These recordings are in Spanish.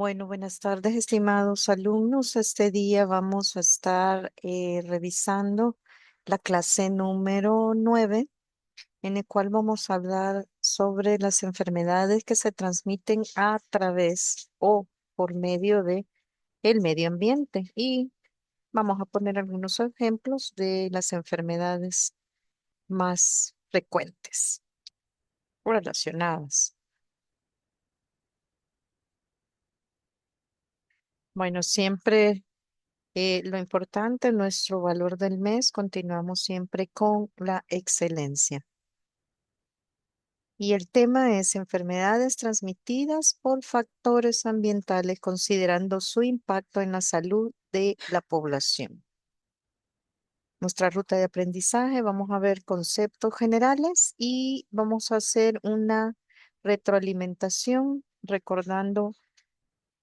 Bueno, buenas tardes, estimados alumnos. Este día vamos a estar revisando la clase número 9, en el cual vamos a hablar sobre las enfermedades que se transmiten a través o por medio de el medio ambiente. Y vamos a poner algunos ejemplos de las enfermedades más frecuentes relacionadas. Bueno, siempre lo importante, nuestro valor del mes, continuamos siempre con la excelencia. Y el tema es enfermedades transmitidas por factores ambientales, considerando su impacto en la salud de la población. Nuestra ruta de aprendizaje, vamos a ver conceptos generales y vamos a hacer una retroalimentación recordando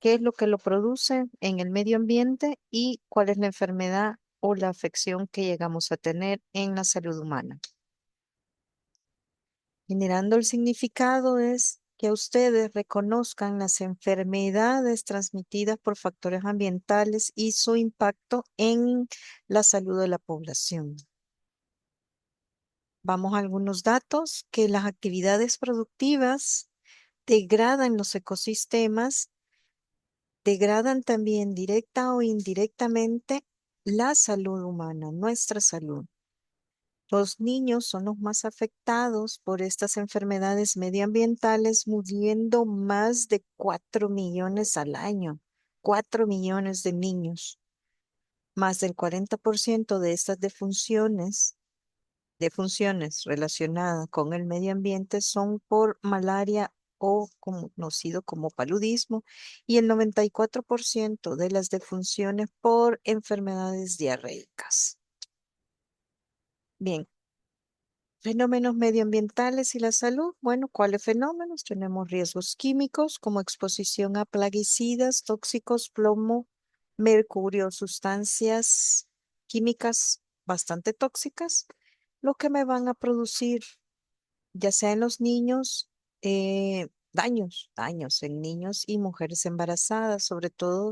qué es lo que lo produce en el medio ambiente y cuál es la enfermedad o la afección que llegamos a tener en la salud humana. Generando el significado es que ustedes reconozcan las enfermedades transmitidas por factores ambientales y su impacto en la salud de la población. Vamos a algunos datos que las actividades productivas degradan los ecosistemas, degradan también directa o indirectamente la salud humana, nuestra salud. Los niños son los más afectados por estas enfermedades medioambientales, muriendo más de 4 millones al año. 4 millones de niños. Más del 40% de estas defunciones relacionadas con el medio ambiente son por malaria o conocido como paludismo, y el 94% de las defunciones por enfermedades diarreicas. Bien, fenómenos medioambientales y la salud. Bueno, ¿cuáles fenómenos? Tenemos riesgos químicos como exposición a plaguicidas, tóxicos, plomo, mercurio, sustancias químicas bastante tóxicas, lo que me van a producir, ya sea en los niños, daños en niños y mujeres embarazadas, sobre todo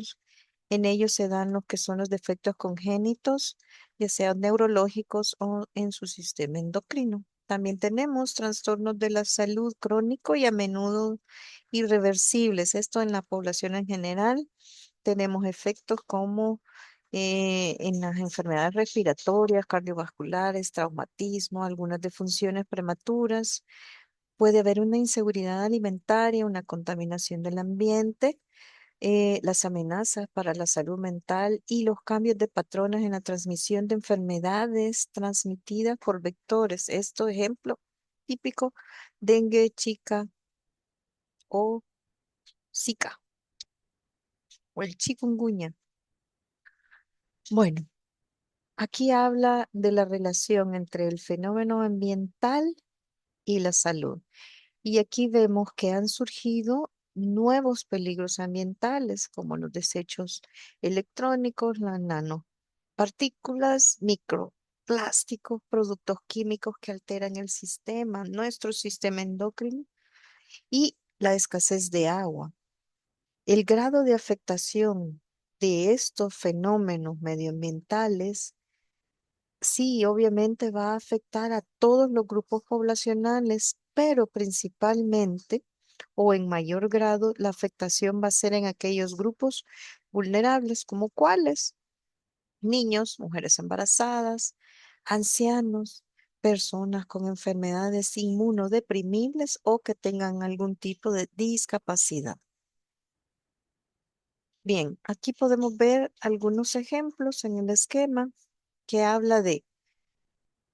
en ellos se dan lo que son los defectos congénitos, ya sean neurológicos o en su sistema endocrino. También tenemos trastornos de la salud crónico y a menudo irreversibles. Esto en la población en general. Tenemos efectos como en las enfermedades respiratorias, cardiovasculares, traumatismo, algunas defunciones prematuras. Puede haber una inseguridad alimentaria, una contaminación del ambiente, las amenazas para la salud mental y los cambios de patrones en la transmisión de enfermedades transmitidas por vectores. Esto, ejemplo típico, dengue, Zika o Zika o el chikungunya. Bueno, aquí habla de la relación entre el fenómeno ambiental y la salud. Y aquí vemos que han surgido nuevos peligros ambientales, como los desechos electrónicos, las nanopartículas, microplásticos, productos químicos que alteran el sistema, nuestro sistema endocrino, y la escasez de agua. El grado de afectación de estos fenómenos medioambientales, sí, obviamente va a afectar a todos los grupos poblacionales, pero principalmente o en mayor grado la afectación va a ser en aquellos grupos vulnerables, como cuáles: niños, mujeres embarazadas, ancianos, personas con enfermedades inmunodeprimibles o que tengan algún tipo de discapacidad. Bien, aquí podemos ver algunos ejemplos en el esquema que habla de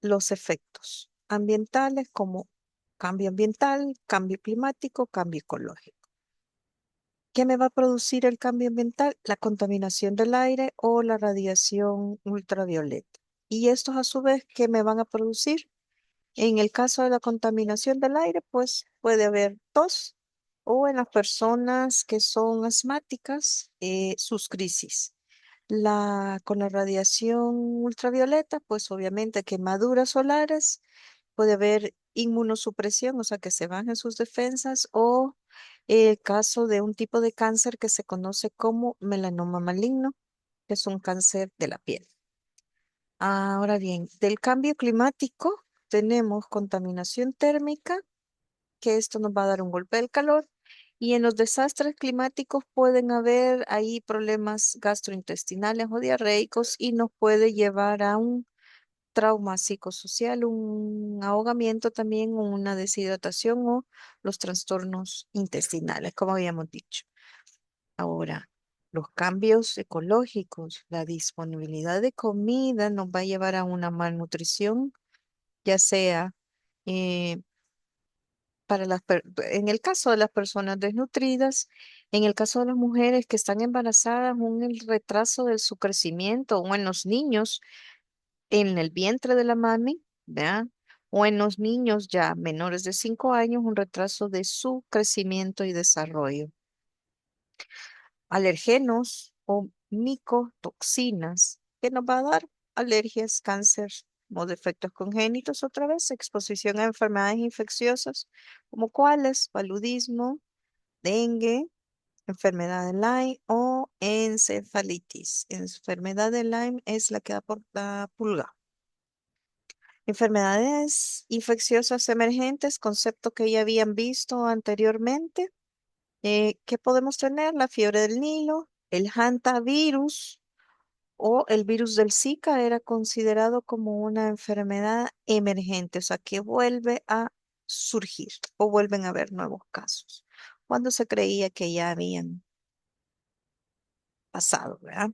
los efectos ambientales como cambio ambiental, cambio climático, cambio ecológico. ¿Qué me va a producir el cambio ambiental? La contaminación del aire o la radiación ultravioleta. Y estos a su vez, ¿qué me van a producir? En el caso de la contaminación del aire, pues puede haber tos, o en las personas que son asmáticas, sus crisis. Con la radiación ultravioleta, pues obviamente quemaduras solares, puede haber inmunosupresión, o sea que se bajen sus defensas, o el caso de un tipo de cáncer que se conoce como melanoma maligno, que es un cáncer de la piel. Ahora bien, del cambio climático tenemos contaminación térmica, que esto nos va a dar un golpe del calor, y en los desastres climáticos pueden haber ahí problemas gastrointestinales o diarreicos y nos puede llevar a un trauma psicosocial, un ahogamiento también, o una deshidratación o los trastornos intestinales, como habíamos dicho. Ahora, los cambios ecológicos, la disponibilidad de comida nos va a llevar a una malnutrición, ya sea eh, en el caso de las personas desnutridas, en el caso de las mujeres que están embarazadas, el retraso de su crecimiento, o en los niños en el vientre de la mami, ¿verdad? O en los niños ya menores de 5 años, un retraso de su crecimiento y desarrollo. Alergenos o micotoxinas, que nos va a dar alergias, cáncer o defectos congénitos, otra vez, exposición a enfermedades infecciosas, como cuáles, paludismo, dengue, enfermedad de Lyme o encefalitis. Enfermedad de Lyme es la que da por la pulga. Enfermedades infecciosas emergentes, concepto que ya habían visto anteriormente. ¿Qué podemos tener? La fiebre del Nilo, el hantavirus o el virus del Zika era considerado como una enfermedad emergente, o sea, que vuelve a surgir o vuelven a haber nuevos casos, cuando se creía que ya habían pasado, ¿verdad?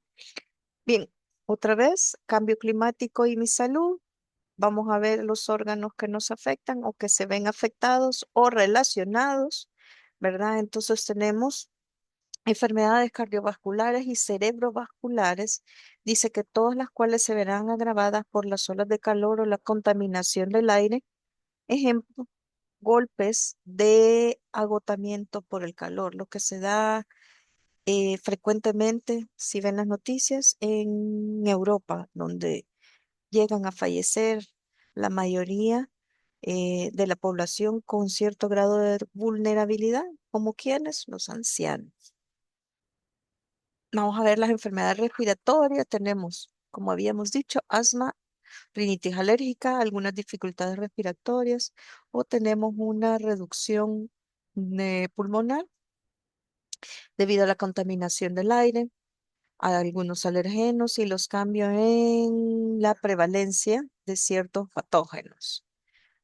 Bien, otra vez, cambio climático y mi salud. Vamos a ver los órganos que nos afectan o que se ven afectados o relacionados, ¿verdad? Entonces tenemos enfermedades cardiovasculares y cerebrovasculares. Dice que todas las cuales se verán agravadas por las olas de calor o la contaminación del aire. Ejemplo, golpes de agotamiento por el calor, lo que se da frecuentemente, si ven las noticias, en Europa, donde llegan a fallecer la mayoría de la población con cierto grado de vulnerabilidad, como quienes, los ancianos. Vamos a ver las enfermedades respiratorias. Tenemos, como habíamos dicho, asma, rinitis alérgica, algunas dificultades respiratorias, o tenemos una reducción pulmonar debido a la contaminación del aire, a algunos alergenos y los cambios en la prevalencia de ciertos patógenos.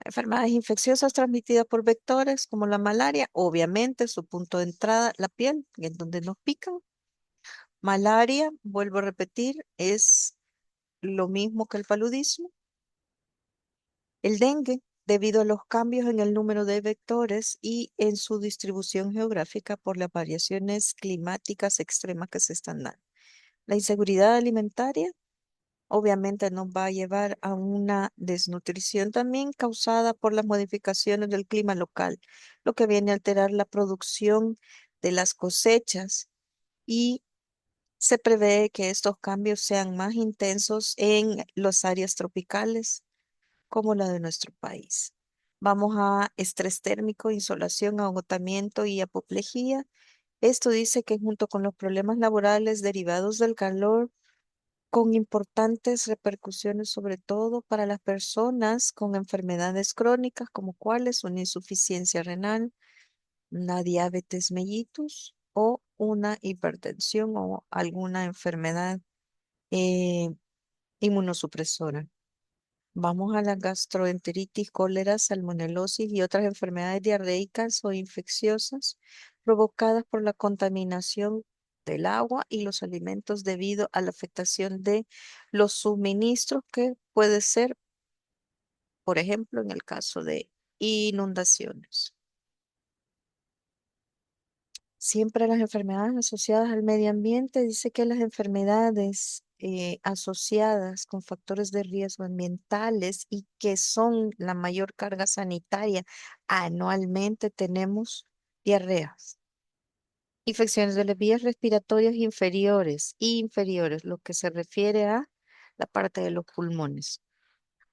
Enfermedades infecciosas transmitidas por vectores como la malaria, obviamente su punto de entrada, la piel, en donde nos pican. Malaria, vuelvo a repetir, es lo mismo que el paludismo. El dengue, debido a los cambios en el número de vectores y en su distribución geográfica por las variaciones climáticas extremas que se están dando. La inseguridad alimentaria obviamente nos va a llevar a una desnutrición también causada por las modificaciones del clima local, lo que viene a alterar la producción de las cosechas, y se prevé que estos cambios sean más intensos en las áreas tropicales como la de nuestro país. Vamos a estrés térmico, insolación, agotamiento y apoplejía. Esto dice que junto con los problemas laborales derivados del calor, con importantes repercusiones sobre todo para las personas con enfermedades crónicas, como cuáles una insuficiencia renal, una diabetes mellitus o una hipertensión o alguna enfermedad eh, inmunosupresora. Vamos a la gastroenteritis, cólera, salmonelosis y otras enfermedades diarreicas o infecciosas provocadas por la contaminación del agua y los alimentos debido a la afectación de los suministros, que puede ser, por ejemplo, en el caso de inundaciones. Siempre las enfermedades asociadas al medio ambiente, dice que las enfermedades asociadas con factores de riesgo ambientales y que son la mayor carga sanitaria anualmente, tenemos diarreas, infecciones de las vías respiratorias inferiores, lo que se refiere a la parte de los pulmones,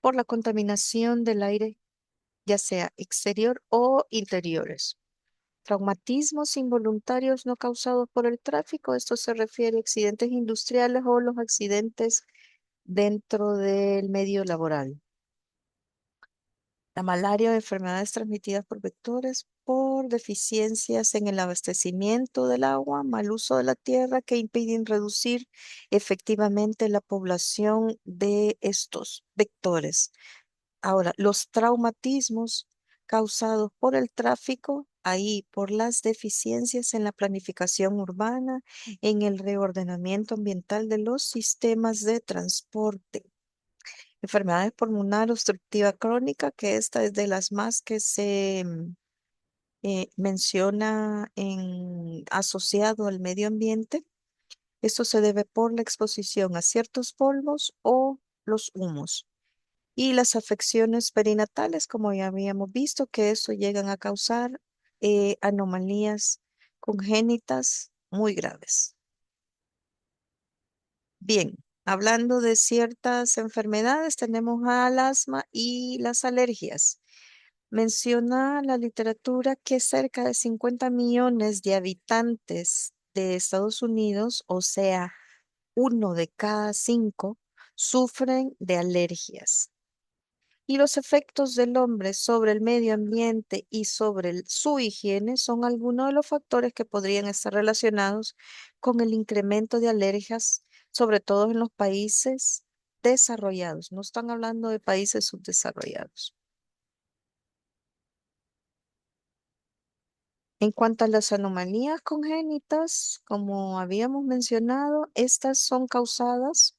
por la contaminación del aire, ya sea exterior o interiores. Traumatismos involuntarios no causados por el tráfico. Esto se refiere a accidentes industriales o los accidentes dentro del medio laboral. La malaria o enfermedades transmitidas por vectores por deficiencias en el abastecimiento del agua, mal uso de la tierra que impiden reducir efectivamente la población de estos vectores. Ahora, los traumatismos causados por el tráfico, ahí por las deficiencias en la planificación urbana, en el reordenamiento ambiental de los sistemas de transporte. Enfermedades pulmonar obstructiva crónica, que esta es de las más que se menciona asociado al medio ambiente. Esto se debe por la exposición a ciertos polvos o los humos. Y las afecciones perinatales, como ya habíamos visto, que eso llegan a causar anomalías congénitas muy graves. Bien, hablando de ciertas enfermedades, tenemos al asma y las alergias. Menciona la literatura que cerca de 50 millones de habitantes de Estados Unidos, o sea, uno de cada cinco, sufren de alergias. Y los efectos del hombre sobre el medio ambiente y sobre su higiene son algunos de los factores que podrían estar relacionados con el incremento de alergias, sobre todo en los países desarrollados. No están hablando de países subdesarrollados. En cuanto a las anomalías congénitas, como habíamos mencionado, estas son causadas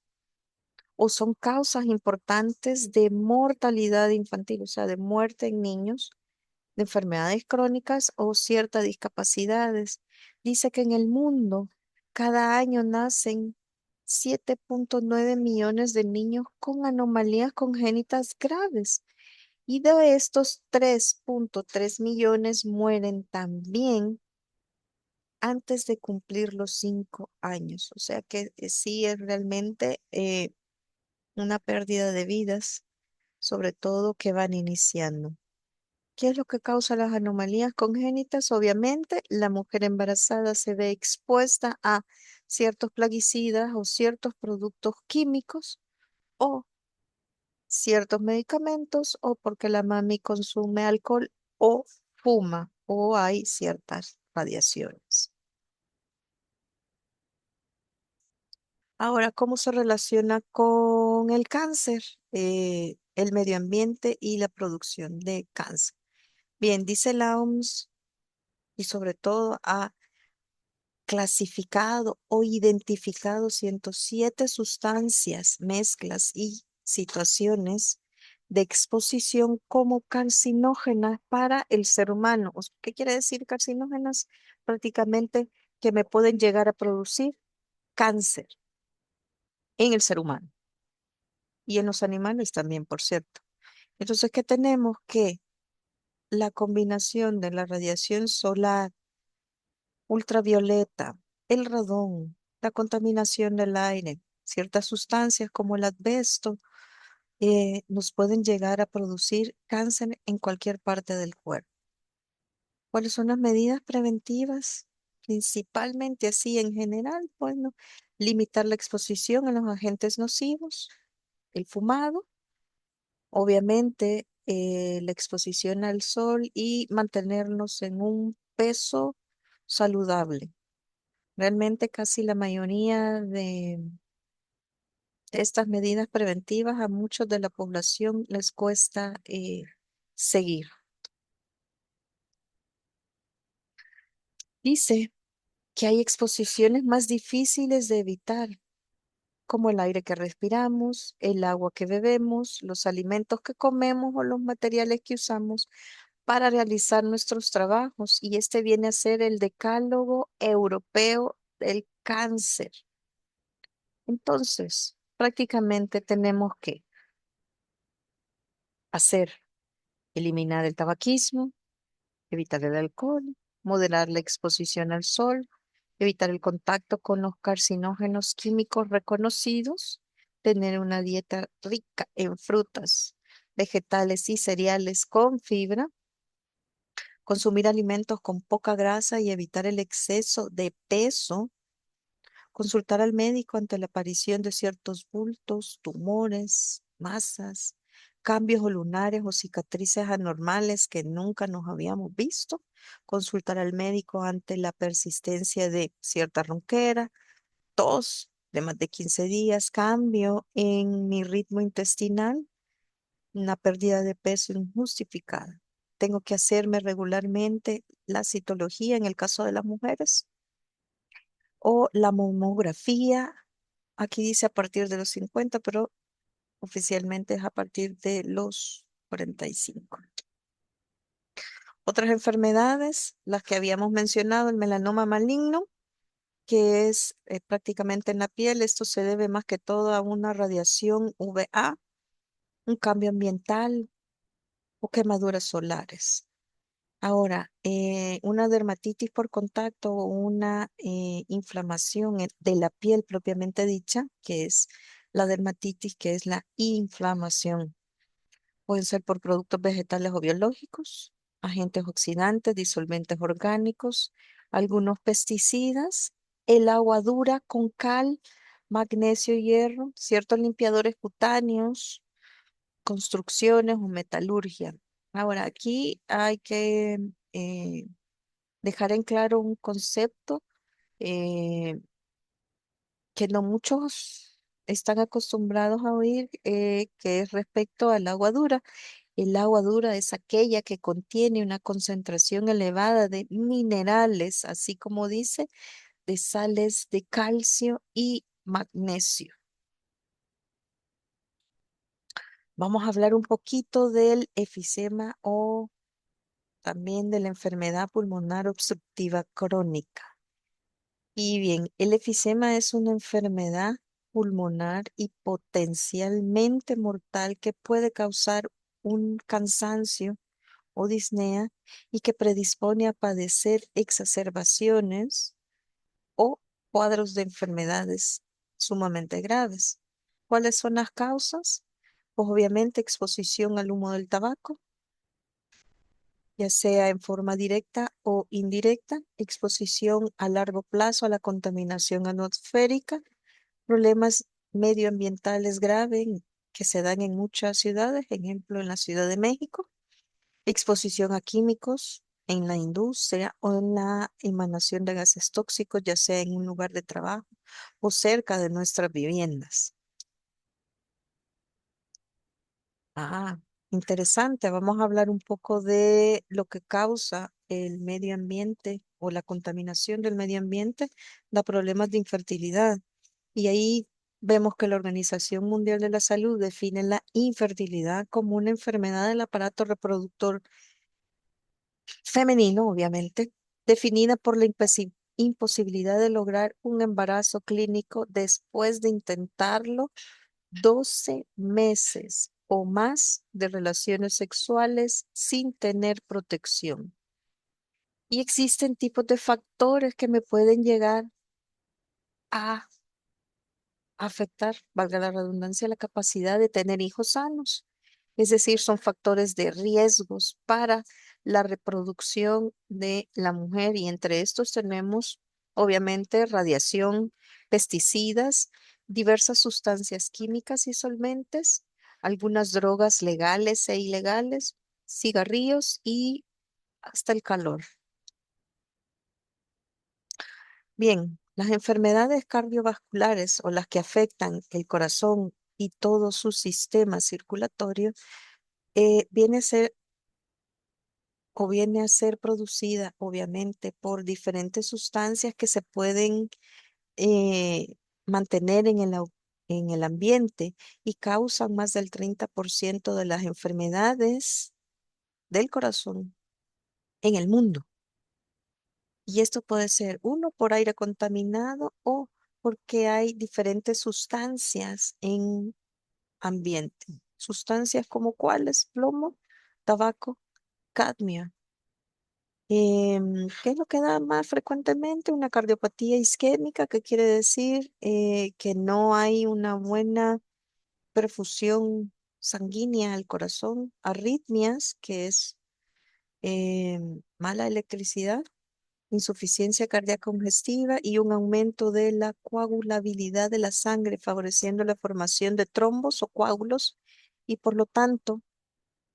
o son causas importantes de mortalidad infantil, o sea, de muerte en niños, de enfermedades crónicas o ciertas discapacidades. Dice que en el mundo cada año nacen 7,9 millones de niños con anomalías congénitas graves y de estos 3,3 millones mueren también antes de cumplir los 5 años. O sea que sí es realmente una pérdida de vidas, sobre todo que van iniciando. ¿Qué es lo que causa las anomalías congénitas? Obviamente, la mujer embarazada se ve expuesta a ciertos plaguicidas o ciertos productos químicos o ciertos medicamentos o porque la mami consume alcohol o fuma o hay ciertas radiaciones. Ahora, ¿cómo se relaciona con el cáncer, el medio ambiente y la producción de cáncer? Bien, dice la OMS y sobre todo ha clasificado o identificado 107 sustancias, mezclas y situaciones de exposición como carcinógenas para el ser humano. ¿Qué quiere decir carcinógenas? Prácticamente que me pueden llegar a producir cáncer en el ser humano y en los animales también, por cierto. Entonces, ¿qué tenemos? Que la combinación de la radiación solar, ultravioleta, el radón, la contaminación del aire, ciertas sustancias como el asbesto, nos pueden llegar a producir cáncer en cualquier parte del cuerpo. ¿Cuáles son las medidas preventivas? Principalmente así en general, bueno, limitar la exposición a los agentes nocivos, el fumado, obviamente la exposición al sol y mantenernos en un peso saludable. Realmente casi la mayoría de estas medidas preventivas a muchos de la población les cuesta seguir. Dice que hay exposiciones más difíciles de evitar, como el aire que respiramos, el agua que bebemos, los alimentos que comemos o los materiales que usamos para realizar nuestros trabajos. Y este viene a ser el Decálogo Europeo del Cáncer. Entonces, prácticamente tenemos que hacer, eliminar el tabaquismo, evitar el alcohol, moderar la exposición al sol, evitar el contacto con los carcinógenos químicos reconocidos, tener una dieta rica en frutas, vegetales y cereales con fibra, consumir alimentos con poca grasa y evitar el exceso de peso, consultar al médico ante la aparición de ciertos bultos, tumores, masas, cambios lunares o cicatrices anormales que nunca nos habíamos visto, consultar al médico ante la persistencia de cierta ronquera, tos de más de 15 días, cambio en mi ritmo intestinal, una pérdida de peso injustificada. Tengo que hacerme regularmente la citología en el caso de las mujeres o la mamografía. Aquí dice a partir de los 50, pero oficialmente es a partir de los 45. Otras enfermedades, las que habíamos mencionado, el melanoma maligno, que es prácticamente en la piel. Esto se debe más que todo a una radiación UVA, un cambio ambiental o quemaduras solares. Ahora, una dermatitis por contacto o una inflamación de la piel propiamente dicha, que es la dermatitis, que es la inflamación. Pueden ser por productos vegetales o biológicos, agentes oxidantes, disolventes orgánicos, algunos pesticidas, el agua dura con cal, magnesio, hierro, ciertos limpiadores cutáneos, construcciones o metalurgia. Ahora, aquí hay que eh, dejar en claro un concepto eh, que no muchos están acostumbrados a oír, que es respecto al agua dura. El agua dura es aquella que contiene una concentración elevada de minerales, así como dice, de sales de calcio y magnesio. Vamos a hablar un poquito del efisema o también de la enfermedad pulmonar obstructiva crónica. Y bien, el efisema es una enfermedad pulmonar y potencialmente mortal que puede causar un cansancio o disnea y que predispone a padecer exacerbaciones o cuadros de enfermedades sumamente graves. ¿Cuáles son las causas? Pues obviamente exposición al humo del tabaco, ya sea en forma directa o indirecta, exposición a largo plazo a la contaminación atmosférica, problemas medioambientales graves que se dan en muchas ciudades, ejemplo en la Ciudad de México, exposición a químicos en la industria o en la emanación de gases tóxicos, ya sea en un lugar de trabajo o cerca de nuestras viviendas. Ah, interesante. Vamos a hablar un poco de lo que causa el medio ambiente o la contaminación del medio ambiente, da problemas de infertilidad. Y ahí vemos que la Organización Mundial de la Salud define la infertilidad como una enfermedad del aparato reproductor femenino, obviamente, definida por la imposibilidad de lograr un embarazo clínico después de intentarlo 12 meses o más de relaciones sexuales sin tener protección. Y existen tipos de factores que me pueden llegar a afectar, valga la redundancia, la capacidad de tener hijos sanos. Es decir, son factores de riesgos para la reproducción de la mujer y entre estos tenemos, obviamente, radiación, pesticidas, diversas sustancias químicas y solventes, algunas drogas legales e ilegales, cigarrillos y hasta el calor. Bien, las enfermedades cardiovasculares o las que afectan el corazón y todo su sistema circulatorio viene a ser viene a ser producida obviamente por diferentes sustancias que se pueden eh, mantener en el ambiente y causan más del 30% de las enfermedades del corazón en el mundo. Y esto puede ser uno por aire contaminado o porque hay diferentes sustancias en ambiente. Sustancias como cuáles, plomo, tabaco, cadmio. ¿Qué es lo que da más frecuentemente? Una cardiopatía isquémica, que quiere decir que no hay una buena perfusión sanguínea al corazón. Arritmias, que es mala electricidad, insuficiencia cardíaca congestiva y un aumento de la coagulabilidad de la sangre, favoreciendo la formación de trombos o coágulos y por lo tanto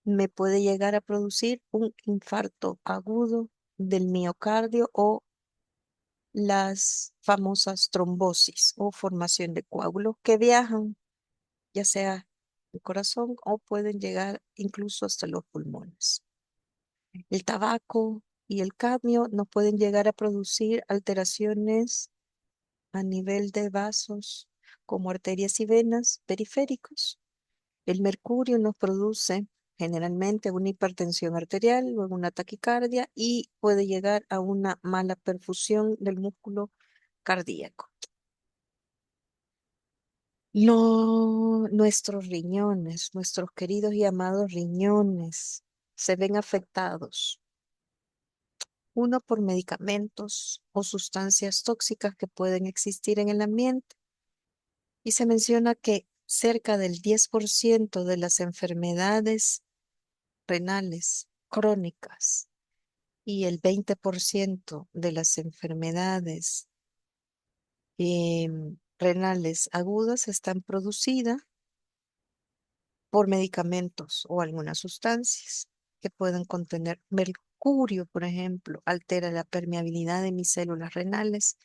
me puede llegar a producir un infarto agudo del miocardio o las famosas trombosis o formación de coágulos que viajan ya sea el corazón o pueden llegar incluso hasta los pulmones. El tabaco y el cadmio nos pueden llegar a producir alteraciones a nivel de vasos como arterias y venas periféricos. El mercurio nos produce generalmente una hipertensión arterial, luego una taquicardia y puede llegar a una mala perfusión del músculo cardíaco. No, nuestros riñones, nuestros queridos y amados riñones, se ven afectados. Uno por medicamentos o sustancias tóxicas que pueden existir en el ambiente. Y se menciona que cerca del 10% de las enfermedades renales crónicas y el 20% de las enfermedades renales agudas están producidas por medicamentos o algunas sustancias que pueden contener mercurio, por ejemplo, altera la permeabilidad de mis células renales.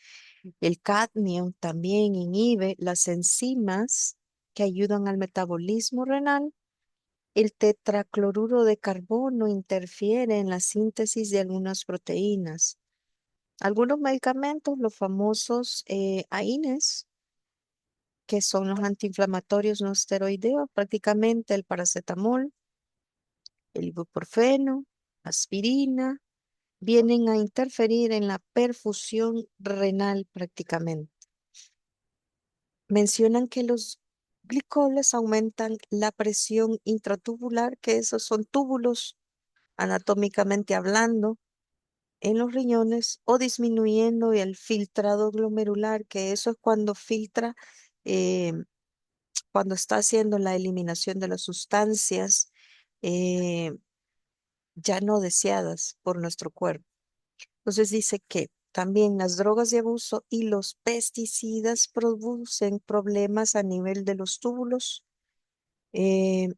El cadmio también inhibe las enzimas que ayudan al metabolismo renal. El tetracloruro de carbono interfiere en la síntesis de algunas proteínas. Algunos medicamentos, los famosos AINES, que son los antiinflamatorios no esteroideos, prácticamente el paracetamol, el ibuprofeno, aspirina, vienen a interferir en la perfusión renal prácticamente. Mencionan que los glicoles aumentan la presión intratubular, que esos son túbulos anatómicamente hablando en los riñones, o disminuyendo el filtrado glomerular, que eso es cuando filtra, eh, cuando está haciendo la eliminación de las sustancias eh, ya no deseadas por nuestro cuerpo. Entonces dice que también las drogas de abuso y los pesticidas producen problemas a nivel de los túbulos eh,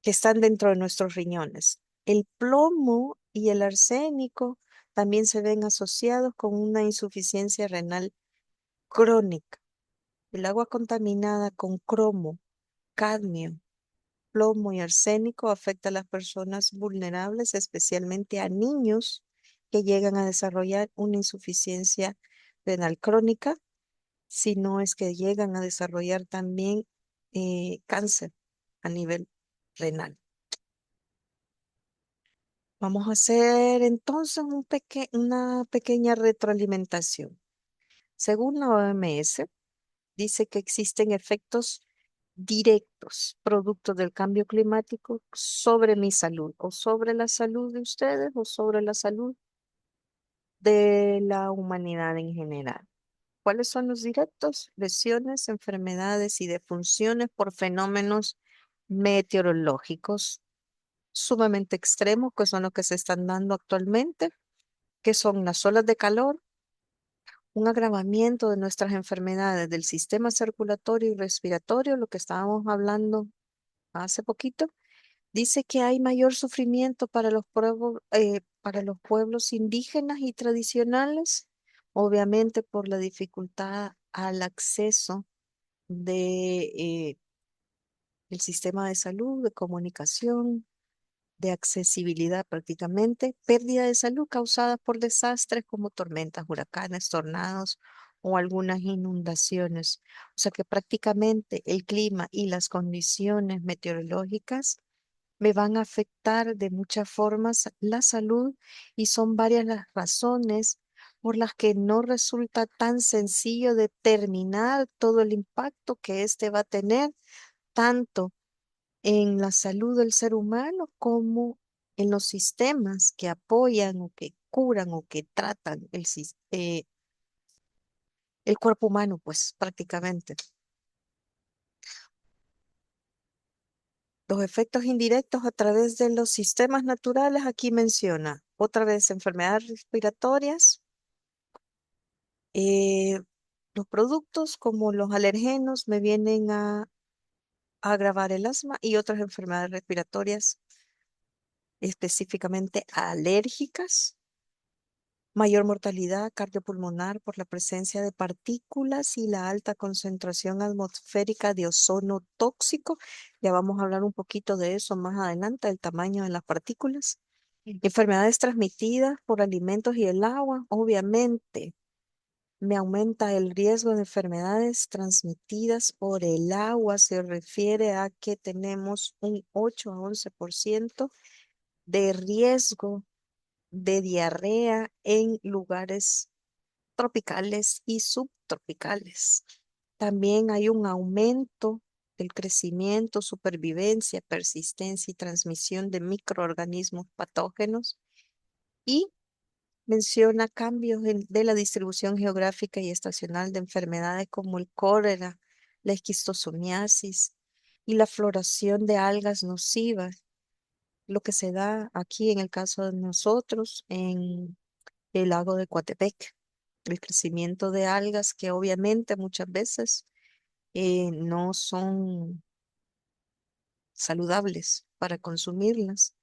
que están dentro de nuestros riñones. El plomo y el arsénico también se ven asociados con una insuficiencia renal crónica. El agua contaminada con cromo, cadmio, plomo y arsénico afecta a las personas vulnerables, especialmente a niños que llegan a desarrollar una insuficiencia renal crónica, si no es que llegan a desarrollar también cáncer a nivel renal. Vamos a hacer entonces una pequeña retroalimentación. Según la OMS, dice que existen efectos directos, producto del cambio climático, sobre mi salud, o sobre la salud de ustedes, o sobre la salud de la humanidad en general. ¿Cuáles son los directos? Lesiones, enfermedades y defunciones por fenómenos meteorológicos sumamente extremos, que son los que se están dando actualmente, que son las olas de calor, un agravamiento de nuestras enfermedades del sistema circulatorio y respiratorio, lo que estábamos hablando hace poquito. Dice que hay mayor sufrimiento para los pueblos indígenas y tradicionales, obviamente por la dificultad al acceso de, el sistema de salud, de comunicación, de accesibilidad prácticamente, pérdida de salud causada por desastres como tormentas, huracanes, tornados o algunas inundaciones. O sea que prácticamente el clima y las condiciones meteorológicas me van a afectar de muchas formas la salud y son varias las razones por las que no resulta tan sencillo determinar todo el impacto que este va a tener tanto en la salud del ser humano como en los sistemas que apoyan o que curan o que tratan el cuerpo humano, pues prácticamente. Los efectos indirectos a través de los sistemas naturales, aquí menciona otra vez enfermedades respiratorias, eh, los productos como los alergenos me vienen a agravar el asma y otras enfermedades respiratorias específicamente alérgicas, mayor mortalidad cardiopulmonar por la presencia de partículas y la alta concentración atmosférica de ozono tóxico. Ya vamos a hablar un poquito de eso más adelante, el tamaño de las partículas. Enfermedades transmitidas por alimentos y el agua, obviamente. Me aumenta el riesgo de enfermedades transmitidas por el agua. Se refiere a que tenemos un 8 a 11% de riesgo de diarrea en lugares tropicales y subtropicales. También hay un aumento del crecimiento, supervivencia, persistencia y transmisión de microorganismos patógenos y menciona cambios de la distribución geográfica y estacional de enfermedades como el cólera, la esquistosomiasis y la floración de algas nocivas, lo que se da aquí en el caso de nosotros en el lago de Coatepec, el crecimiento de algas que obviamente muchas veces no son saludables para consumirlas.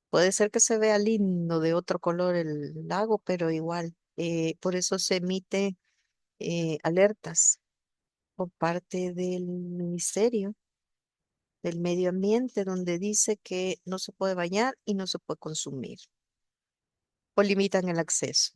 Puede ser que se vea lindo de otro color el lago, pero igual, por eso se emite alertas por parte del Ministerio del Medio Ambiente, donde dice que no se puede bañar y no se puede consumir o limitan el acceso.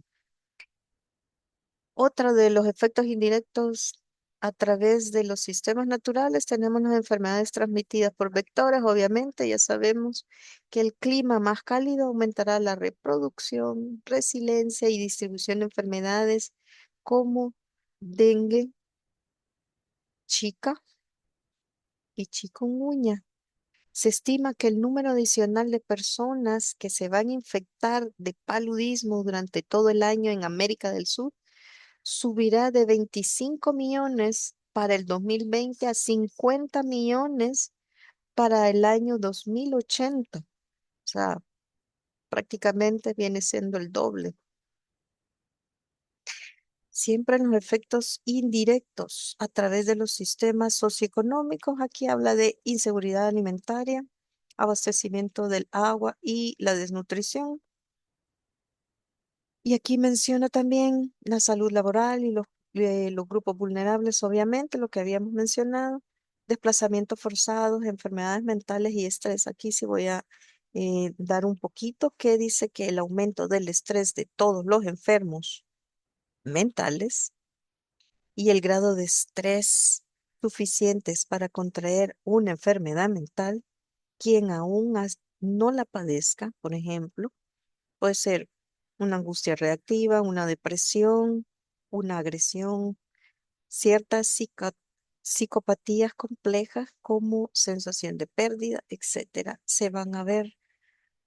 Otro de los efectos indirectos a través de los sistemas naturales tenemos las enfermedades transmitidas por vectores. Obviamente, ya sabemos que el clima más cálido aumentará la reproducción, resiliencia y distribución de enfermedades como dengue, Zika y chikungunya. Se estima que el número adicional de personas que se van a infectar de paludismo durante todo el año en América del Sur subirá de 25 millones para el 2020 a 50 millones para el año 2080. O sea, prácticamente viene siendo el doble. Siempre en los efectos indirectos a través de los sistemas socioeconómicos. Aquí habla de inseguridad alimentaria, abastecimiento del agua y la desnutrición. Y aquí menciona también la salud laboral y los grupos vulnerables, obviamente, lo que habíamos mencionado, desplazamientos forzados, enfermedades mentales y estrés. Aquí sí voy a dar un poquito que dice que el aumento del estrés de todos los enfermos mentales y el grado de estrés suficientes para contraer una enfermedad mental, quien aún no la padezca, por ejemplo, puede ser una angustia reactiva, una depresión, una agresión, ciertas psicopatías complejas como sensación de pérdida, etcétera, se van a ver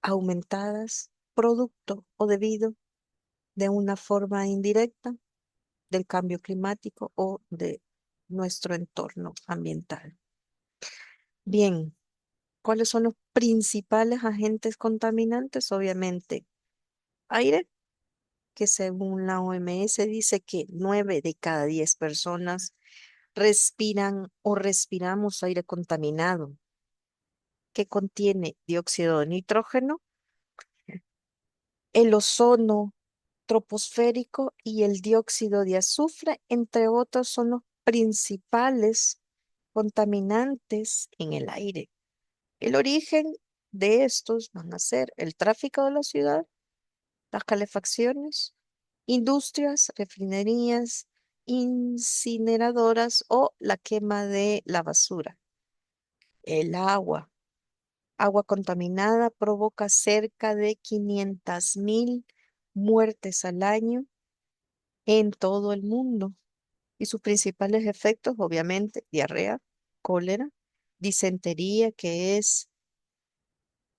aumentadas producto o debido de una forma indirecta del cambio climático o de nuestro entorno ambiental. Bien, ¿cuáles son los principales agentes contaminantes? Obviamente, aire, que según la OMS dice que 9 de cada 10 personas respiran o respiramos aire contaminado que contiene dióxido de nitrógeno, el ozono troposférico y el dióxido de azufre, entre otros, son los principales contaminantes en el aire. El origen de estos van a ser el tráfico de la ciudad, las calefacciones, industrias, refinerías, incineradoras o la quema de la basura. El agua contaminada provoca cerca de 500.000 muertes al año en todo el mundo y sus principales efectos, obviamente, diarrea, cólera, disentería, que es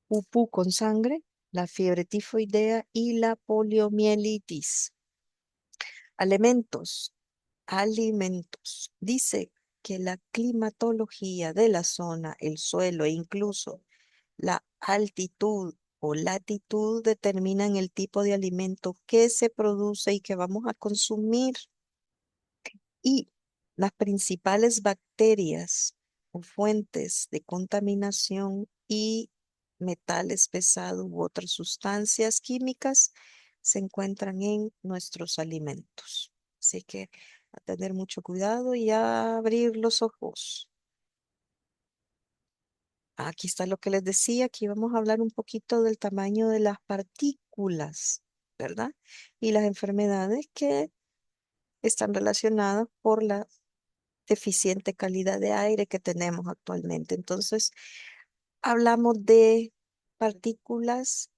pupú con sangre, la fiebre tifoidea y la poliomielitis. Alimentos. Dice que la climatología de la zona, el suelo e incluso la altitud o latitud determinan el tipo de alimento que se produce y que vamos a consumir. Y las principales bacterias o fuentes de contaminación y metales pesados u otras sustancias químicas se encuentran en nuestros alimentos. Así que a tener mucho cuidado y a abrir los ojos. Aquí está lo que les decía, aquí vamos a hablar un poquito del tamaño de las partículas, ¿verdad? Y las enfermedades que están relacionadas por la deficiente calidad de aire que tenemos actualmente. Entonces, hablamos de partículas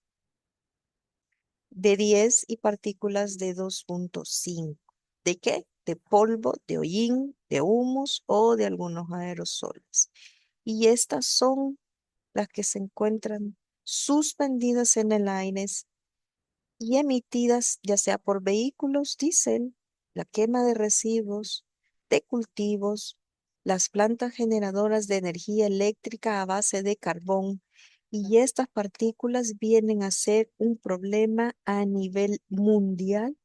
de 10 y partículas de 2,5. ¿De qué? De polvo, de hollín, de humos o de algunos aerosoles. Y estas son las que se encuentran suspendidas en el aire y emitidas ya sea por vehículos, diésel, la quema de residuos, de cultivos, las plantas generadoras de energía eléctrica a base de carbón. Y estas partículas vienen a ser un problema a nivel mundial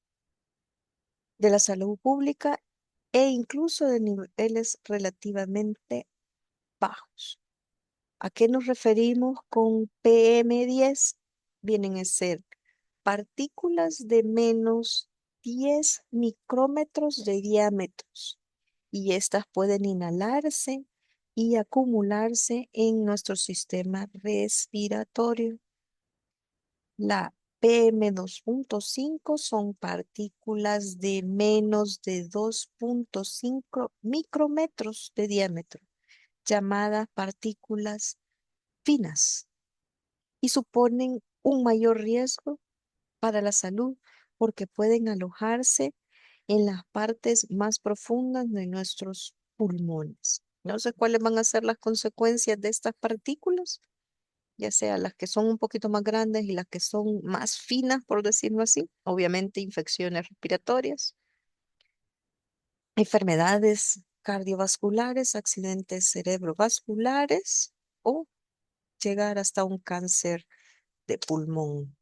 de la salud pública e incluso de niveles relativamente bajos. ¿A qué nos referimos con PM10? Vienen a ser partículas de menos 10 micrómetros de diámetros y estas pueden inhalarse y acumularse en nuestro sistema respiratorio. La PM2,5 son partículas de menos de 2,5 micrómetros de diámetro, llamadas partículas finas, y suponen un mayor riesgo para la salud porque pueden alojarse en las partes más profundas de nuestros pulmones. No sé cuáles van a ser las consecuencias de estas partículas, ya sea las que son un poquito más grandes y las que son más finas, por decirlo así. Obviamente, infecciones respiratorias, enfermedades cardiovasculares, accidentes cerebrovasculares o llegar hasta un cáncer de pulmón.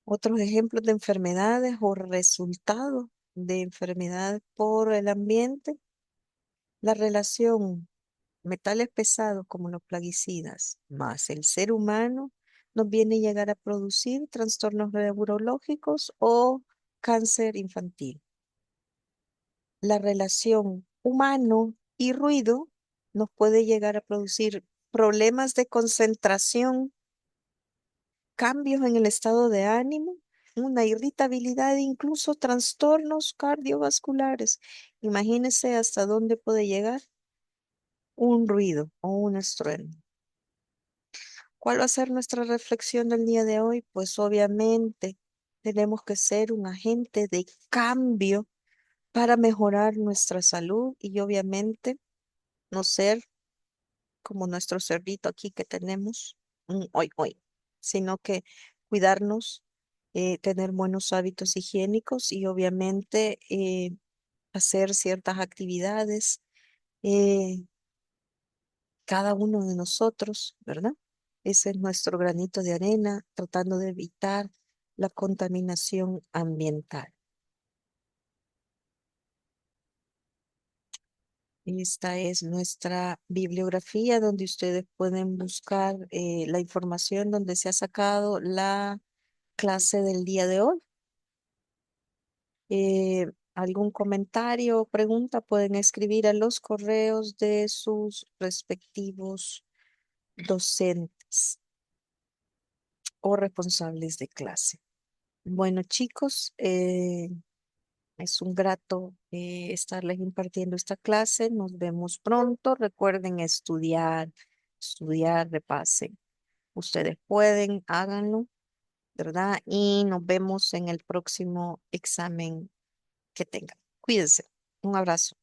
Otros ejemplos de enfermedades o resultados de enfermedades por el ambiente, la relación metales pesados como los plaguicidas más el ser humano nos viene a llegar a producir trastornos neurológicos o cáncer infantil. La relación humano y ruido nos puede llegar a producir problemas de concentración, cambios en el estado de ánimo, una irritabilidad e incluso trastornos cardiovasculares. Imagínese hasta dónde puede llegar un ruido o un estruendo. ¿Cuál va a ser nuestra reflexión del día de hoy? Pues obviamente tenemos que ser un agente de cambio para mejorar nuestra salud y obviamente no ser como nuestro cerdito aquí que tenemos, hoy, sino que cuidarnos, tener buenos hábitos higiénicos y obviamente hacer ciertas actividades, eh, cada uno de nosotros, ¿verdad? Ese es nuestro granito de arena, tratando de evitar la contaminación ambiental. Esta es nuestra bibliografía donde ustedes pueden buscar la información donde se ha sacado la clase del día de hoy. Algún comentario o pregunta pueden escribir a los correos de sus respectivos docentes o responsables de clase. Bueno, chicos, es un grato estarles impartiendo esta clase. Nos vemos pronto. Recuerden estudiar, estudiar, repasen. Ustedes pueden, háganlo, ¿verdad? Y nos vemos en el próximo examen que tengan. Cuídense. Un abrazo.